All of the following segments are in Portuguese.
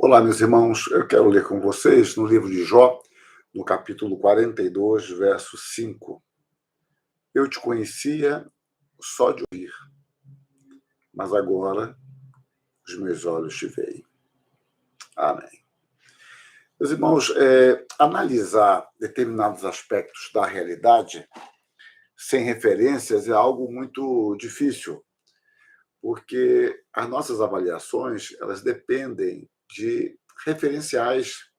Olá, meus irmãos, eu quero ler com vocês no livro de Jó, no capítulo 42, verso 5. Eu te conhecia só de ouvir, mas agora os meus olhos te veem. Amém. Meus irmãos, analisar determinados aspectos da realidade sem referências é algo muito difícil, porque as nossas avaliações elas dependem de referenciais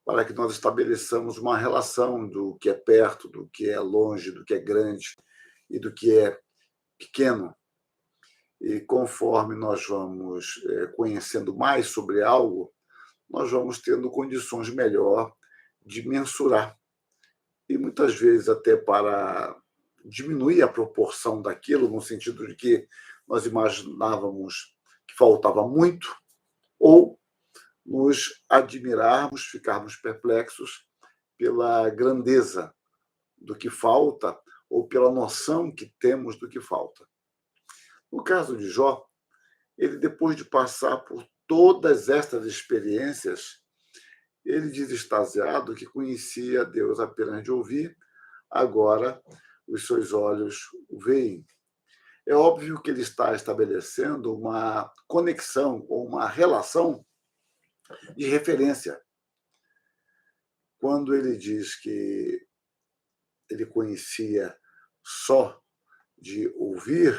para que nós estabeleçamos uma relação do que é perto, do que é longe, do que é grande e do que é pequeno. E conforme nós vamos conhecendo mais sobre algo, nós vamos tendo condições melhor de mensurar. E muitas vezes até para diminuir a proporção daquilo, no sentido de que nós imaginávamos que faltava muito, ou nos admirarmos, ficarmos perplexos pela grandeza do que falta ou pela noção que temos do que falta. No caso de Jó, ele, depois de passar por todas estas experiências, ele diz extasiado que conhecia Deus apenas de ouvir, agora os seus olhos o veem. É óbvio que ele está estabelecendo uma conexão ou uma relação de referência. Quando ele diz que ele conhecia só de ouvir,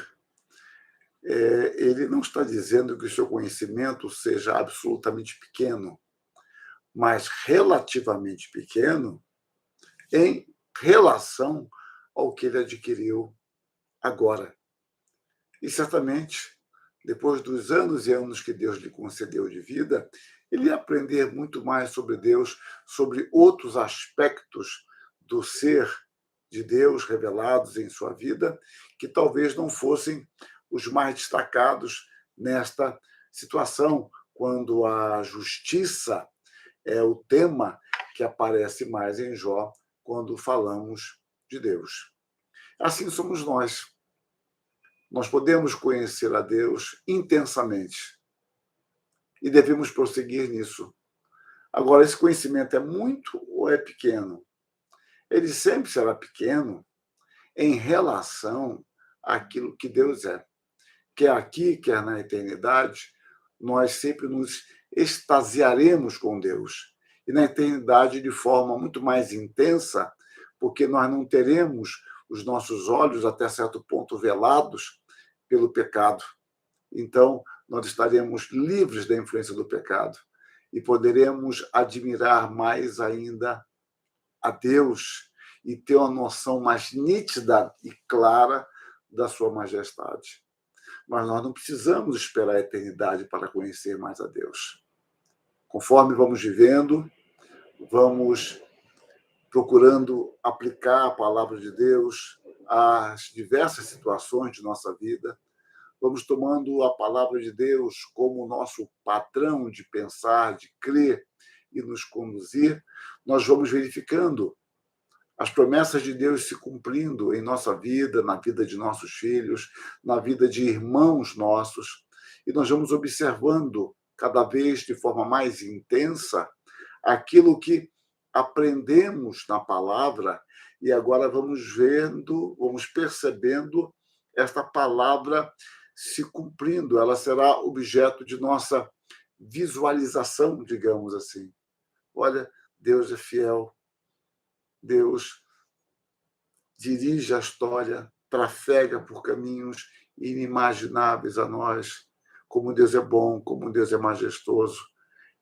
ele não está dizendo que o seu conhecimento seja absolutamente pequeno, mas relativamente pequeno em relação ao que ele adquiriu agora. E certamente, depois dos anos e anos que Deus lhe concedeu de vida, ele ia aprender muito mais sobre Deus, sobre outros aspectos do ser de Deus revelados em sua vida, que talvez não fossem os mais destacados nesta situação, quando a justiça é o tema que aparece mais em Jó quando falamos de Deus. Assim somos nós. Nós podemos conhecer a Deus intensamente e devemos prosseguir nisso. Agora, esse conhecimento é muito ou é pequeno? Ele sempre será pequeno em relação àquilo que Deus é. Quer aqui, quer na eternidade, nós sempre nos extasiaremos com Deus. E na eternidade de forma muito mais intensa, porque nós não teremos os nossos olhos até certo ponto velados pelo pecado. Então, nós estaremos livres da influência do pecado e poderemos admirar mais ainda a Deus e ter uma noção mais nítida e clara da sua majestade. Mas nós não precisamos esperar a eternidade para conhecer mais a Deus. Conforme vamos vivendo, vamos procurando aplicar a palavra de Deus às diversas situações de nossa vida, vamos tomando a palavra de Deus como nosso padrão de pensar, de crer e nos conduzir, nós vamos verificando as promessas de Deus se cumprindo em nossa vida, na vida de nossos filhos, na vida de irmãos nossos, e nós vamos observando cada vez de forma mais intensa aquilo que aprendemos na palavra, e agora vamos vendo, vamos percebendo esta palavra se cumprindo, ela será objeto de nossa visualização, digamos assim. Olha, Deus é fiel, Deus dirige a história, trafega por caminhos inimagináveis a nós, como Deus é bom, como Deus é majestoso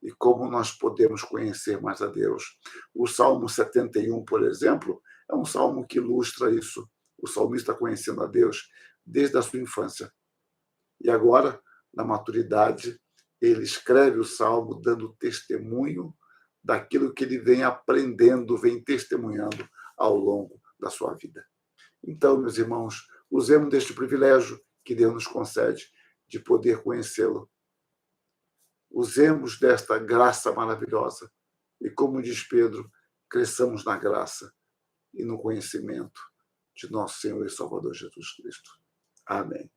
e como nós podemos conhecer mais a Deus. O Salmo 71, por exemplo, é um salmo que ilustra isso. O salmista conhecendo a Deus desde a sua infância. E agora, na maturidade, ele escreve o salmo dando testemunho daquilo que ele vem aprendendo, vem testemunhando ao longo da sua vida. Então, meus irmãos, usemos deste privilégio que Deus nos concede de poder conhecê-lo. Usemos desta graça maravilhosa e, como diz Pedro, cresçamos na graça e no conhecimento de nosso Senhor e Salvador Jesus Cristo. Amém.